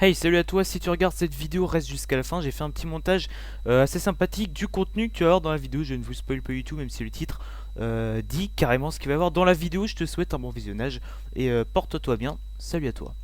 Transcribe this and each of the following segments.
Hey, salut à toi, si tu regardes cette vidéo, reste jusqu'à la fin, j'ai fait un petit montage assez sympathique du contenu que tu vas avoir dans la vidéo, je ne vous spoil pas du tout, même si le titre dit carrément ce qu'il va y avoir dans la vidéo. Je te souhaite un bon visionnage et porte-toi bien, salut à toi.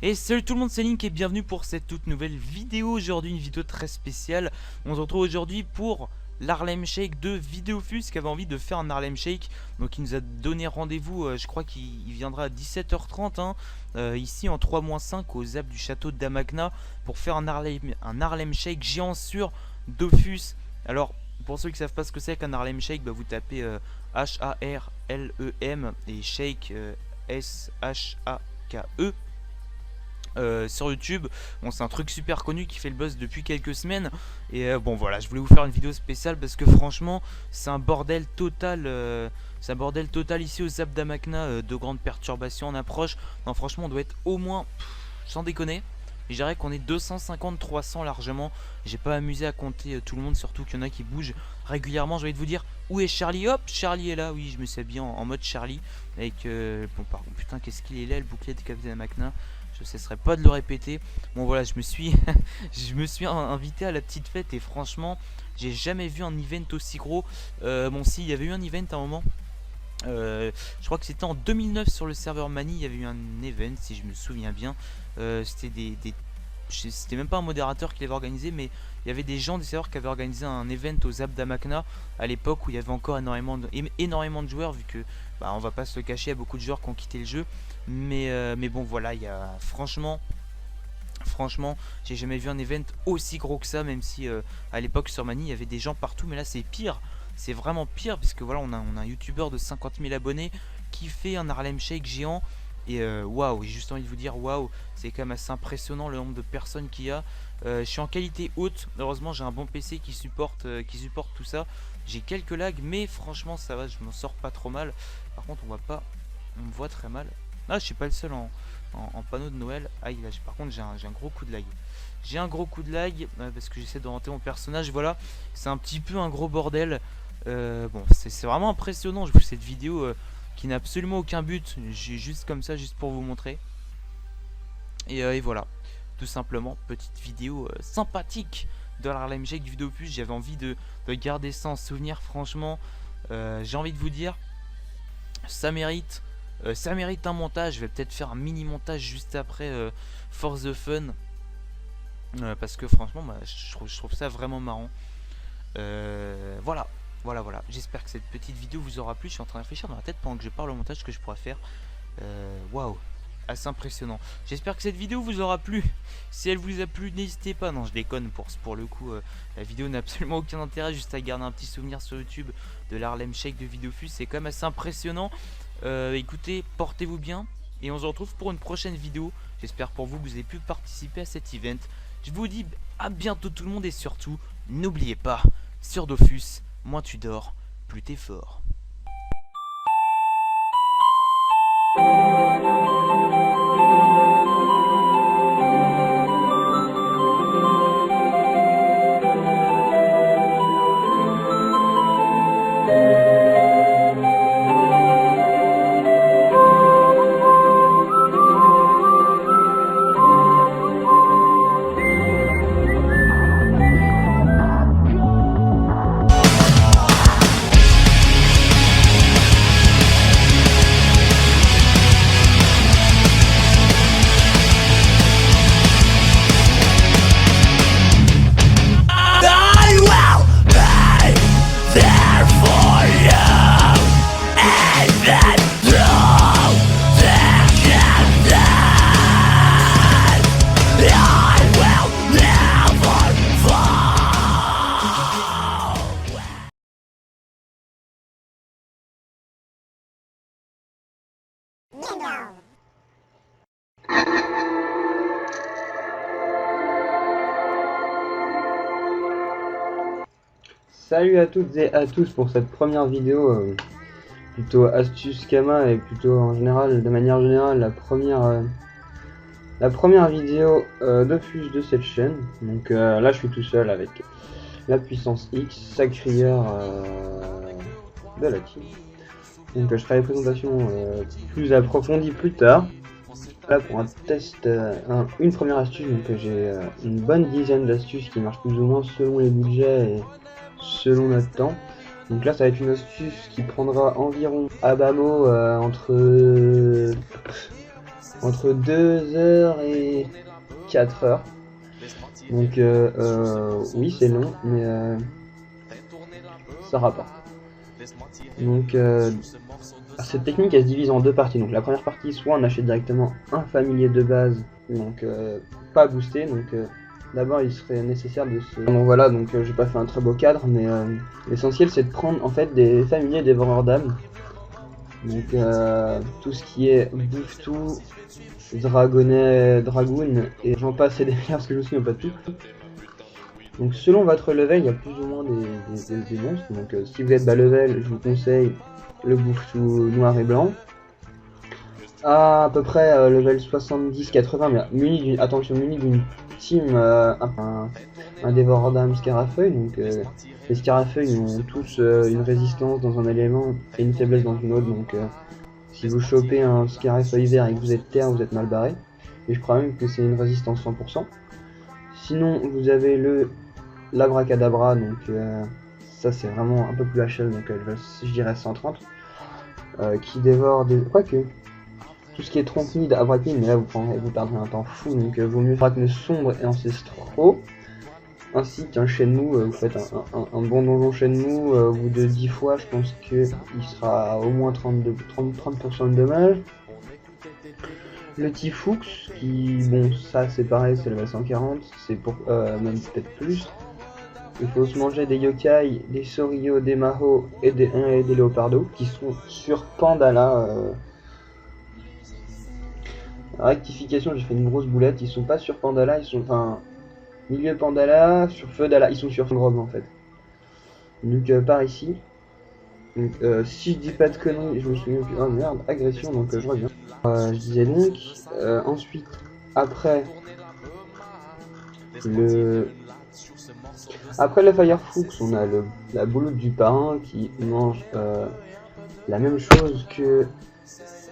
Et salut tout le monde, c'est Link et bienvenue pour cette toute nouvelle vidéo. Aujourd'hui une vidéo très spéciale, on se retrouve aujourd'hui pour l'Harlem Shake de Vidéofus qui avait envie de faire un Harlem Shake. Donc il nous a donné rendez-vous, je crois qu'il viendra à 17h30 hein, ici en 3-5 au ZAP du château de Damagna pour faire un Harlem Shake géant sur Dofus. Alors pour ceux qui ne savent pas ce que c'est qu'un Harlem Shake, bah, vous tapez H-A-R-L-E-M et Shake S-H-A-K-E. Sur YouTube. Bon, c'est un truc super connu qui fait le buzz depuis quelques semaines. Et bon voilà, je voulais vous faire une vidéo spéciale parce que franchement, c'est un bordel total. C'est un bordel total ici au Zap d'Amacna, de grandes perturbations en approche. Non, franchement, on doit être au moins, sans déconner, je dirais qu'on est 250-300 largement. J'ai pas amusé à compter tout le monde, surtout qu'il y en a qui bougent régulièrement. J'ai envie de vous dire, où est Charlie? Hop, Charlie est là. Oui, je me suis habillé en mode Charlie. Avec, bon, par contre, putain, qu'est-ce qu'il est là, le bouclier de Capitaine Amacna. Je ne cesserai pas de le répéter. Bon voilà, je me suis invité à la petite fête et franchement, j'ai jamais vu un event aussi gros. Bon si, il y avait eu un event à un moment. Je crois que c'était en 2009 sur le serveur Mani, il y avait eu un event si je me souviens bien. C'était c'était même pas un modérateur qui l'avait organisé, mais il y avait des gens des serveurs qui avaient organisé un event au Zap d'Amacna à l'époque où il y avait encore énormément de joueurs, vu que bah, on va pas se le cacher, il y a beaucoup de joueurs qui ont quitté le jeu. Mais bon voilà, il y a franchement, j'ai jamais vu un event aussi gros que ça, même si à l'époque sur Mani il y avait des gens partout, mais là c'est pire. C'est vraiment pire, puisque voilà, on a un youtubeur de 50 000 abonnés qui fait un Harlem Shake géant. Et waouh, j'ai juste envie de vous dire waouh, c'est quand même assez impressionnant le nombre de personnes qu'il y a. Je suis en qualité haute, heureusement j'ai un bon PC qui supporte tout ça. J'ai quelques lags, mais franchement ça va, je m'en sors pas trop mal. Par contre on me voit très mal. Ah, je suis pas le seul en panneau de Noël. Aïe, là, par contre j'ai un gros coup de lag. J'ai un gros coup de lag parce que j'essaie d'orienter mon personnage. Voilà, c'est un petit peu un gros bordel. Bon, c'est vraiment impressionnant. Je vous fais cette vidéo qui n'a absolument aucun but. J'ai juste comme ça, juste pour vous montrer. Et voilà, tout simplement, petite vidéo sympathique de l'Harlem Shake du Vidéofus. J'avais envie de garder ça en souvenir. Franchement, j'ai envie de vous dire, ça mérite un montage. Je vais peut-être faire un mini montage juste après For the Fun. Parce que franchement, bah, je trouve ça vraiment marrant. Voilà. J'espère que cette petite vidéo vous aura plu. Je suis en train de réfléchir dans la tête pendant que je parle au montage ce que je pourrais faire. Waouh, assez impressionnant. J'espère que cette vidéo vous aura plu. Si elle vous a plu, n'hésitez pas. Non, je déconne, pour le coup, la vidéo n'a absolument aucun intérêt. Juste à garder un petit souvenir sur YouTube de l'Harlem Shake de Vidéofus. C'est quand même assez impressionnant. Écoutez, portez-vous bien. Et on se retrouve pour une prochaine vidéo. J'espère pour vous que vous avez pu participer à cet event. Je vous dis à bientôt tout le monde. Et surtout, n'oubliez pas, sur Dofus, moins tu dors, plus t'es fort. Salut à toutes et à tous pour cette première vidéo plutôt astuce Kama et plutôt en général, de manière générale, la première vidéo de Fus de cette chaîne. Donc là je suis tout seul avec la puissance X, sacrieur de la team. Donc je ferai les présentations plus approfondies plus tard. Là pour un test, une première astuce, donc j'ai une bonne dizaine d'astuces qui marchent plus ou moins selon les budgets et selon notre temps. Donc là ça va être une astuce qui prendra environ à bas mot entre 2 heures et 4 heures. Donc oui c'est long mais ça rapporte. Donc cette technique elle se divise en deux parties. Donc la première partie, soit on achète directement un familier de base, donc pas boosté. Donc d'abord il serait nécessaire de se... Donc voilà, donc j'ai pas fait un très beau cadre, mais l'essentiel c'est de prendre en fait des familiers dévoreurs d'âmes. Donc tout ce qui est bouffe-tout, dragonnet, dragoon et j'en passe et des meilleurs parce que je me souviens pas de tout. Donc selon votre level, il y a plus ou moins des monstres. Donc si vous êtes bas level, je vous conseille le bouffe-tout noir et blanc. À peu près level 70-80, mais muni d'une team, un dévoreur d'âmes scarafeuille. Donc les scarafeuilles ont tous une résistance dans un élément et une faiblesse dans une autre. Donc si vous chopez un scarafeuille vert et que vous êtes terre, vous êtes mal barré. Et je crois même que c'est une résistance 100%. Sinon vous avez l'abracadabra, donc ça c'est vraiment un peu plus HL, donc je dirais 130, qui dévore des... Quoique, tout ce qui est trompe-nid, abracnid, mais là vous perdrez un temps fou, donc vaut mieux arachne sombre et ancestraux, ainsi qu'un Shenmue. Vous faites un bon donjon Shenmue, au bout de 10 fois, je pense qu'il sera à au moins 30% de dommages. Le Tifux, qui, bon, ça c'est pareil, c'est level 140, c'est pour même peut-être plus. Il faut se manger des yokai, des Sorio, des Maho et des Léopardo qui sont sur Pandala. Rectification, j'ai fait une grosse boulette, ils sont pas sur Pandala, ils sont enfin milieu Pandala, sur Feudala, ils sont sur Grom en fait. Donc par ici. Donc si je dis pas de conneries, je me souviens plus. Oh merde, agression, donc je reviens. Je disais donc, ensuite, après le Firefox, on a la bouloute du parrain qui mange la même chose que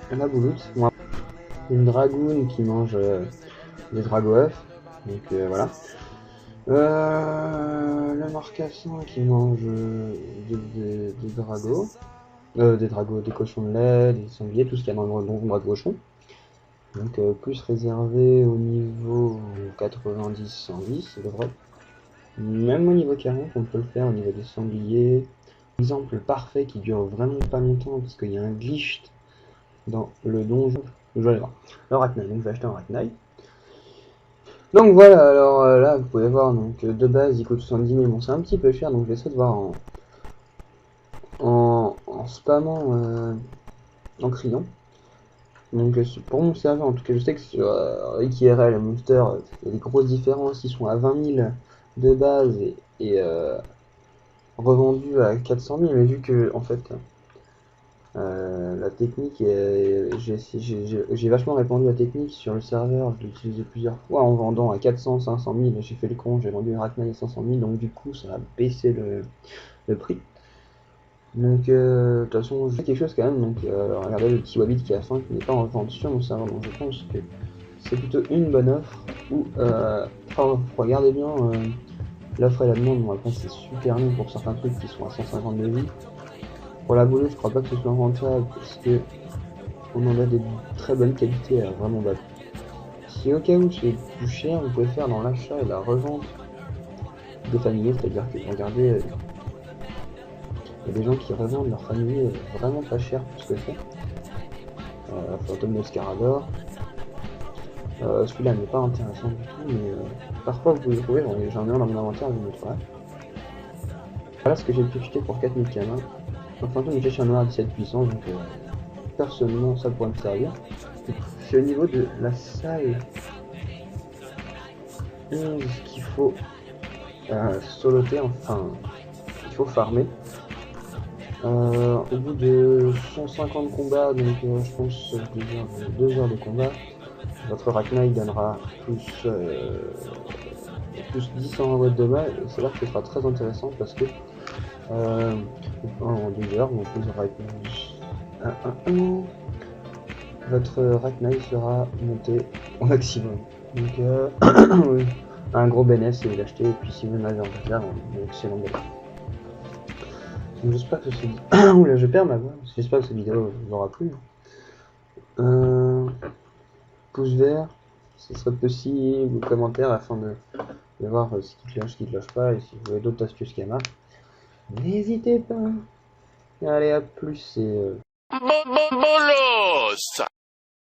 la bouloute. Une dragoon qui mange des drago-œufs, donc voilà. Le marcassin qui mange des cochons de lait, des sangliers, tout ce qu'il y a dans le nombre de cochons. Donc plus réservé au niveau 90-110, ça devrait. Même au niveau 40, on peut le faire au niveau des sangliers. Exemple parfait qui dure vraiment pas longtemps parce qu'il y a un glitch dans le donjon. Je vais aller voir. Le Raknai, donc je vais acheter un Raknai. Donc voilà, alors là vous pouvez voir, donc de base il coûte 70 000, bon c'est un petit peu cher, donc je vais essayer de voir en spammant en criant. Donc pour mon serveur, en tout cas je sais que sur XRL et Monster, il y a des grosses différences, ils sont à 20 000 de base et revendus à 400 000, mais vu que en fait la technique, j'ai vachement répandu la technique sur le serveur, je l'ai utilisé plusieurs fois en vendant à 400-500 000, j'ai fait le con, j'ai vendu un Raknai à 500 000, donc du coup ça a baissé le prix. Donc de toute façon je fais quelque chose quand même, donc regardez le petit Wabbit qui a faim, qui n'est pas en vente sur mon serveur, donc je pense que c'est plutôt une bonne offre, ou regardez bien l'offre et la demande, bon après c'est super long pour certains trucs qui sont à 150 de vie. Pour la boulotte, je crois pas que ce soit rentable parce que on en a des très bonnes qualités à vraiment bas. Si au cas où c'est plus cher, vous pouvez faire dans l'achat et la revente des familiers, c'est-à-dire que regardez, il y a des gens qui revendent leur familier vraiment pas cher pour ce que c'est. Fantôme de Scarador. Celui-là n'est pas intéressant du tout, mais parfois vous pouvez le trouver, j'en ai un dans mon inventaire, je vous le montrerai. Voilà ce que j'ai pu acheter pour 4000 canins. Un fantôme de chien noir à 17 puissance, donc personnellement ça pourrait me servir. C'est au niveau de la salle 11 qu'il faut soloter, enfin qu'il faut farmer. Au bout de 150 combats, donc je pense 2 heures de combat, votre Raknai donnera plus 10 en envoi de dommage, et c'est là que ce sera très intéressant parce que en 2 heures, donc vous aurez votre Raknai sera monté au maximum. Donc oui, un gros bénéfice si vous l'achetez, et puis si vous en avez en réserve, un excellent bénéfice. J'espère que ceci... Oula, je perds ma voix. J'espère que cette vidéo vous aura plu. Pouce vert, si ce serait possible, ou commentaire afin de voir ce qui cloche pas, et si vous avez d'autres astuces qui marchent. N'hésitez pas. Allez, à plus et...